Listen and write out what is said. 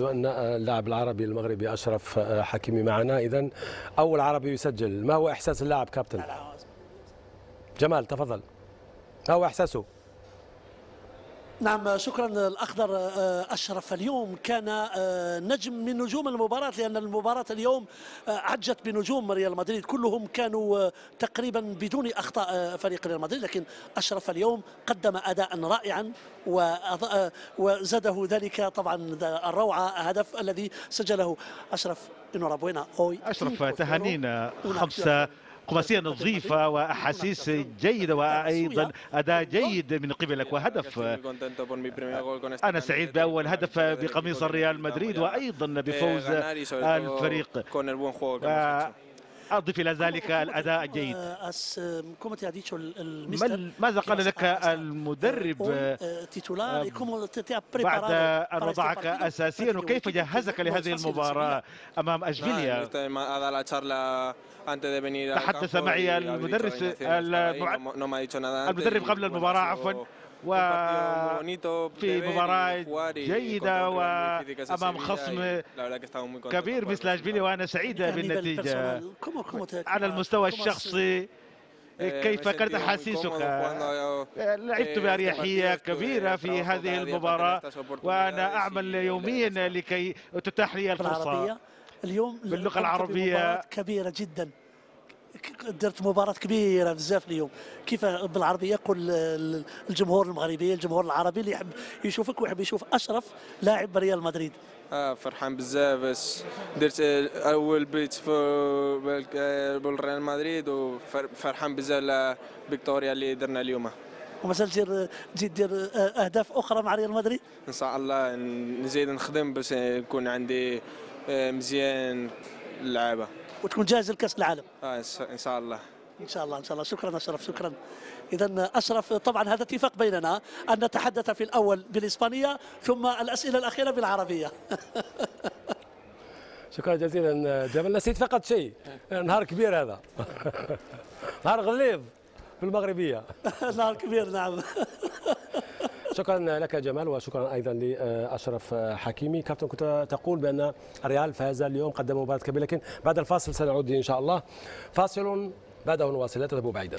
أن اللاعب العربي المغربي أشرف حكيمي معنا، إذا أول عربي يسجل. ما هو إحساس اللاعب كابتن؟ جمال تفضل، ما هو إحساسه؟ نعم شكرا الأخضر. أشرف اليوم كان نجم من نجوم المباراة، لأن المباراة اليوم عجت بنجوم ريال مدريد، كلهم كانوا تقريبا بدون أخطاء فريق ريال مدريد، لكن أشرف اليوم قدم أداء رائعا وزاده ذلك طبعا الروعة هدف الذي سجله أشرف. أشرف تهانينا، خمسة قماسية نظيفة وأحاسيس جيدة وأيضا أداء جيد من قبلك وهدف. أنا سعيد بأول هدف بقميص الريال مدريد وأيضا بفوز الفريق، أضف إلى ذلك الأداء الجيد. ماذا قال لك المدرب بعد أن وضعك أساسيا، وكيف جهزك لهذه المباراة أمام أشبيليا؟ تحدث معي المدرب قبل المباراة عفوا، وفي مباراة جيدة وأمام خصم كبير مثل أشبيليا، وأنا سعيد بالنتيجة. على المستوى الشخصي كيف كانت أحاسيسك؟ لعبت بأريحية كبيرة في هذه المباراة، وأنا أعمل يوميا لكي تتاح لي الفرصة. اليوم باللغة العربية كبيرة جدا، درت مباراة كبيرة بزاف اليوم. كيف بالعربية يقول الجمهور المغربي، الجمهور العربي اللي يحب يشوفك ويحب يشوف أشرف لاعب ريال مدريد؟ فرحان بزاف باش درت اول بيت في ريال مدريد، وفرحان بزاف فيكتوريا اللي درنا اليوم. ومازال تزيد دير اهداف اخرى مع ريال مدريد ان شاء الله، نزيد نخدم باش يكون عندي مزيان اللعابه وتكون جاهز لكاس العالم. ان شاء الله ان شاء الله ان شاء الله. شكرا اشرف، شكرا. اذا اشرف طبعا هذا اتفاق بيننا ان نتحدث في الاول بالاسبانيه ثم الاسئله الاخيره بالعربيه. شكرا جزيلا جمال. نسيت فقط شيء، نهار كبير هذا. نهار غليظ بالمغربيه. نهار كبير نعم. شكرا لك جمال، وشكرا ايضا لاشرف حكيمي. كابتن كنت تقول بان الريال فاز اليوم، قدم مباراه كبيره، لكن بعد الفاصل سنعود ان شاء الله. فاصل بعده نواصل، لا تذهبوا بعيدا.